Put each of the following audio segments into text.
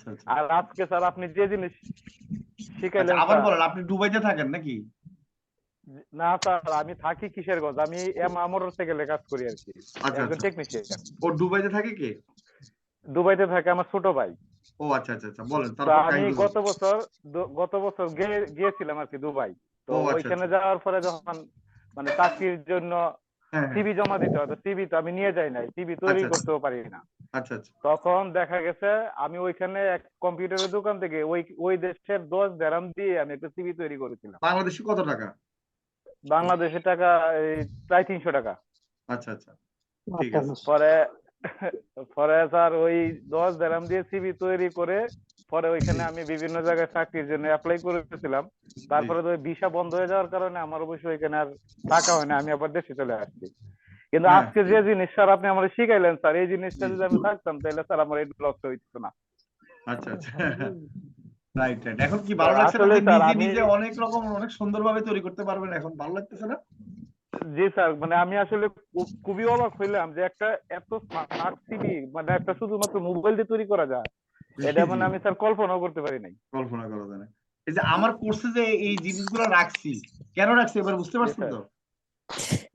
আচ্ছা। আর আজকে স্যার আপনি যে জিনিস আচ্ছা, শিখাইলেন আবার স্যার। বলেন, আপনি দুবাইতে থাকেন নাকি? না স্যার, আমি থাকি কিশোরগঞ্জ, আমি মোটরসাইকেলে কাজ করি আর কি, আচ্ছা একজন আচ্ছা। টেকনিশিয়ান। ও দুবাইতে থাকে কে? দুবাইতে থাকে আমার ছোট ভাই। ও আচ্ছা আচ্ছা আচ্ছা, বলেন তো তারপর আমি কাহিনী বলেন। গত বছর গিয়েছিলাম আর কি দুবাই। তো ও আচ্ছা ওইখানে আচ্ছা। যাওয়ার পরে যখন মানে চাকরির জন্য হ্যাঁ হ্যাঁ। সিভি জমা দিতে হয়, তো সিভি তো আমি নিয়ে যাই নাই, সিভি তৈরি আচ্ছা আচ্ছা করতেও পারি না। আচ্ছা আচ্ছা। তখন দেখা গেছে আমি ওইখানে এক কম্পিউটারের দোকান থেকে ওই ওই দেশের 10 দিরহাম দিয়ে আমি একটা সিভি তৈরি করেছিলাম। বাংলাদেশে কত টাকা? বাংলাদেশের টাকা এই প্রায় 300 টাকা। আচ্ছা আচ্ছা, ঠিক আছে। পরে পরে স্যার ওই 10 দিরহাম দিয়ে সিভি তৈরি করে পরে ওইখানে আমি বিভিন্ন জায়গায় চাকরির জন্য অ্যাপ্লাই করেছিলাম। জি। তারপরে তো ভিসা বন্ধ হয়ে যাওয়ার কারণে আমার অবশ্যই ওইখানে আর থাকা হয় না, আমি আবার দেশে চলে আসছি। কিন্তু হ্যাঁ। আজকে যে জিনিস স্যার আপনি আমার শিখাইলেন স্যার, এই জিনিসটা জি। যদি আমি থাকতাম তাহলে স্যার আমার এই লসটা হইতো না। আচ্ছা আচ্ছা। Right right. এখন কি ভালো লাগছে না আসলে যে স্যার নিজে আমি, নিজে অনেক রকম অনেক সুন্দরভাবে তৈরি করতে পারবেন? এখন ভালো লাগতেছে না? জি স্যার, মানে আমি আসলে খুবই অবাক হইলাম যে একটা এত স্মার্ট সিভি মানে একটা শুধুমাত্র মোবাইল দিয়ে তৈরি করা যায়, এটা জি জি, মানে আমি স্যার কল্পনাও করতে পারি নাই। কল্পনা করা যায় না। এই যে আমার কোর্সে যে এই জিনিসগুলো রাখছি, কেন রাখছি এবার বুঝতে জি পারছেন স্যার, তো?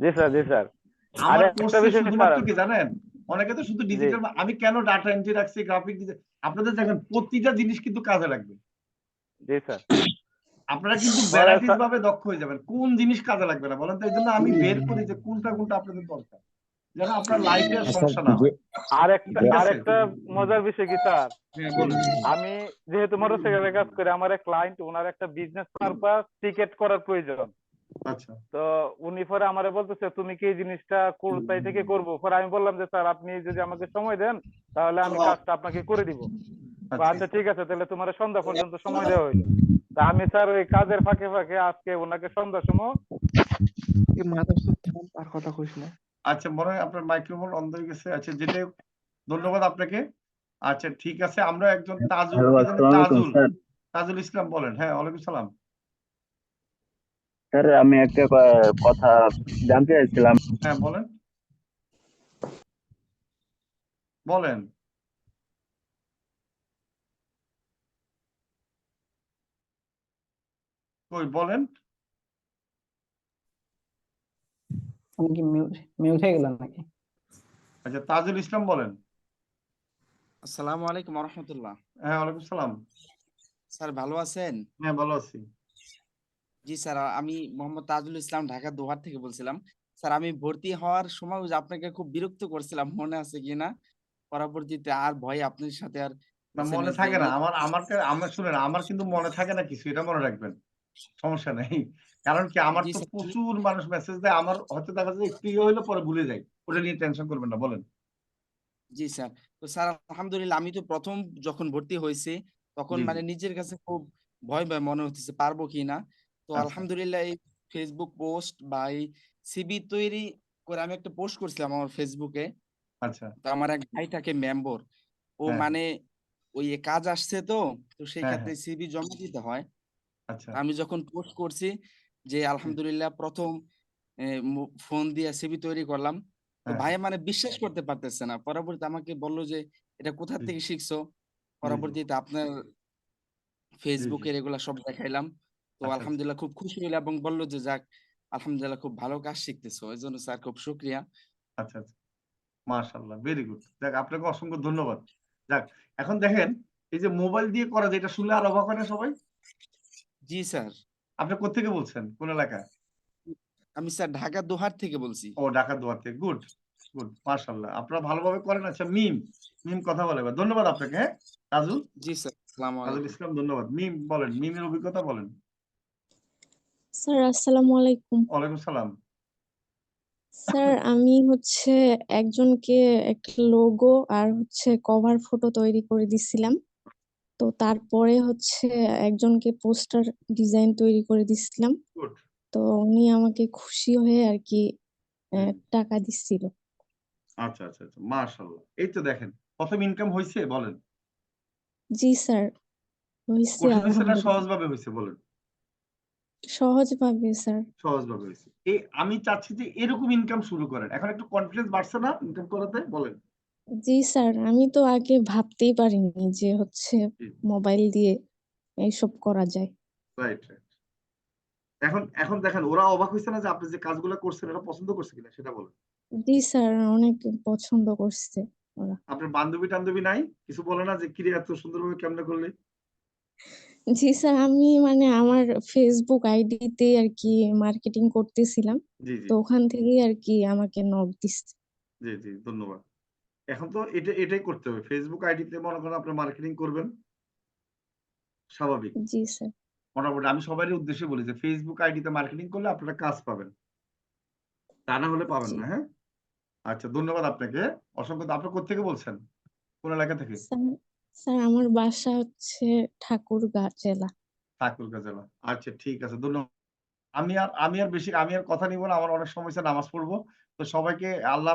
জি স্যার, জি স্যার। আর আমার একটা কোর্সে বিষয় স্যার, শুধুমাত্র কি জানেন, অনেকে তো শুধু জি ডিজিটাল, আমি কেন ডাটা এন্ট্রি রাখছি, গ্রাফিক ডিজাইন, আপনাদের দেখেন প্রতিটা জিনিস কিন্তু কাজে লাগবে। জি স্যার। আপনারা কিন্তু পরে ভ্যারাইটিস ভাবে দক্ষ হয়ে যাবেন, কোন জিনিস কাজে লাগবে না বলেন তো? এই জন্য আমি বের করি যে কোনটা কোনটা আপনাদের দরকার, যেন আপনার লাইফে আর সমস্যা না হয়। ঠিক আর আছে? একটা মজার বিষয় কি স্যার, হ্যাঁ বলুন। আমি যেহেতু মোটরসাইকেলে কাজ করি, আমার এক ক্লায়েন্ট, ওনার একটা বিজনেস পারপাস টিকেট করার প্রয়োজন। আচ্ছা তো উনি পরে আমারে বলতেছে তুমি কি এই জিনিসটা কোথায় থেকে করবো, পরে আমি বললাম যে স্যার আপনি যদি আমাকে সময় দেন তাহলে আমি কাজটা আপনাকে করে দিব। আচ্ছা আচ্ছা ঠিক আছে, তাহলে তোমার সন্ধ্যা পর্যন্ত সময় দেওয়া হইলো। তা আমি স্যার ওই কাজের ফাঁকে ফাঁকে আজকে ওনাকে সন্ধ্যার সময়, আর কথা কইস না। আচ্ছা, মনে হয় আপনার মাইক্রোফোন অন্ধ হয়ে গেছে। আচ্ছা, যেটা ধন্যবাদ আপনাকে। আচ্ছা ঠিক আছে, আমরা একজন তাজুল, হ্যালো, কি জানি আসসালামু আলাইকুম তাজুল, স্যার। তাজুল ইসলাম বলেন। হ্যাঁ ওয়ালাইকুম সালাম। স্যার আমি একটা কথা জানতে চাইছিলাম। হ্যাঁ বলেন বলেন। কই বলেন। আমি কি মিউট হয়ে গেলাম নাকি? আচ্ছা তাজুল ইসলাম বলেন। আসসালামু আলাইকুম রহমতুল্লাহ। হ্যাঁ ওয়ালাইকুম সালাম। স্যার ভালো আছেন? হ্যাঁ ভালো আছি। জি স্যার, আমি মোহাম্মদ তাজুল ইসলাম, ঢাকা দোহার থেকে বলছিলাম। স্যার আমি ভর্তি হওয়ার সময় ওই যে আপনাকে খুব বিরক্ত করছিলাম, মনে আছে কিনা? পরবর্তীতে আর ভয় আপনার সাথে আর না মনে এসএমএস থাকে না দেইনি। আমার, আমার শুনেন, আমার কিন্তু মনে থাকে না কিছু, এটা মনে রাখবেন, সমস্যা নেই। কারণ কি, আমার জি তো স্যার, প্রচুর মানুষ মেসেজ দেয়, আমার হয়তো দেখা যায় একটু ইয়ে হইলে পরে ভুলে যাই, ওটা নিয়ে টেনশন করবেন না, বলেন। জি স্যার। তো স্যার আলহামদুলিল্লাহ, আমি তো প্রথম যখন ভর্তি হয়েছি তখন জি জি। মানে নিজের কাছে খুব ভয় ভয় মনে হচ্ছে পারবো কিনা। তো আচ্ছা আলহামদুলিল্লাহ এই ফেসবুক পোস্ট বা এই সিবি তৈরি করে আমি একটা পোস্ট করছিলাম আমার ফেসবুকে। আচ্ছা। তো আমার এক ভাই থাকে মেম্বার, ও হ্যাঁ মানে ওই কাজ আসছে, তো তো সেই হ্যাঁ ক্ষেত্রে হ্যাঁ। সিভি জমা দিতে হয়। আচ্ছা। তা আমি যখন পোস্ট করছি যে আলহামদুলিল্লাহ প্রথম ফোন দিয়ে সিভি তৈরি করলাম, তো হ্যাঁ ভাই মানে বিশ্বাস করতে পারতেছে না। পরবর্তীতে আমাকে বললো যে এটা কোথা জি থেকে শিখছো। জি জি পরবর্তীতে আপনার জি জি। ফেসবুকের এগুলা সব দেখাইলাম। তো আচ্ছা আচ্ছা আলহামদুলিল্লাহ খুব খুশি হইলো এবং বললো যে যাক, আলহামদুলিল্লাহ খুব ভালো কাজ শিখতেছো, এই জন্য স্যার খুব শুক্রিয়া। আচ্ছা আচ্ছা। মাশাআল্লাহ, ভেরি গুড। যাক আপনাকে অসংখ্য ধন্যবাদ। যাক, এখন দেখেন, এই যে মোবাইল দিয়ে করা যায়, এটা শুনলে আর অবাক হয় না সবাই? জি স্যার। আপনি কোত্থেকে বলছেন, কোন এলাকায়? আমি স্যার ঢাকা দোহার থেকে বলছি। ও ঢাকা দোয়ার থেকে, গুড গুড, মাশাআল্লাহ আপনারা ভালোভাবে করেন। আচ্ছা মিম, মিম কথা বলে এবার। ধন্যবাদ আপনাকে। হ্যাঁ তাজুল, জি স্যার, আসসালামু তাজুল আলাইকুম। ইসলাম ধন্যবাদ। মিম বলেন, মিমের অভিজ্ঞতা বলেন। স্যার আসসালামু আলাইকুম। ওয়ালাইকুম সালাম। স্যার আমি একজনকে একটা লোগো আর কভার ফটো তৈরি করে দিছিলাম। তো তারপরে একজনকে পোস্টার ডিজাইন তৈরি করে দিছিলাম। গুড। তো উনি আমাকে খুশি হয়ে আর কি জি। টাকা দিছিল। আচ্ছা আচ্ছা আচ্ছা, মাশাআল্লাহ। এই তো দেখেন, প্রথম ইনকাম হইছে বলেন। জি স্যার, হয়েছে কঠিন হইছে না আলহামদুলিল্লাহ। সহজভাবে হইছে বলেন? সহজভাবে স্যার। সহজভাবে হয়েছে। আমি চাচ্ছি যে এরকম ইনকাম শুরু করেন। এখন একটু কনফিডেন্স বাড়ছে না ইনকাম করাতে, বলেন। জি স্যার, আমি তো আগে ভাবতেই পারিনি যে হচ্ছে জি, মোবাইল দিয়ে এইসব করা যায়। Right right. এখন এখন দেখেন ওরা অবাক হয়েছে না যে আপনি যে কাজগুলো করছেন ওরা পছন্দ করছে কিনা সেটা বলেন। জি স্যার, অনেক পছন্দ করছে ওরা। আপনার বান্ধবী টান্ধবী নাই কিছু বলে না যে কিরে এত সুন্দরভাবে কেমনে করলি? জি স্যার, আমি মানে আমার ফেসবুক আইডিতে আর কি মার্কেটিং করতেছিলাম, জি জি তো ওখান থেকেই আর কি আমাকে নক দিচ্ছে। জি জি ধন্যবাদ। এখন তো এটাই করতে হবে। ফেসবুক আইডিতে মনে করেন আপনি মার্কেটিং করবেন স্বাভাবিক। জি স্যার। মোটামুটি আমি সবারই উদ্দেশ্যে বলি যে ফেসবুক আইডিতে মার্কেটিং করলে আপনারা কাজ পাবেন। তা না হলে পাবেন জি না, হ্যাঁ? আচ্ছা ধন্যবাদ আপনাকে। অসংখ্য আপনি কোত্থেকে বলছেন? কোন এলাকা থেকে? স্যার, স্যার আমার বাসা হচ্ছে ঠাকুরগাঁ জেলা। ঠাকুরগাঁ জেলা। আচ্ছা ঠিক আছে ধন্যবাদ। আমি আর কথা নিব না। আমার অনেক সময় হইছে নামাজ পড়বো। তো সবাইকে আল্লাহ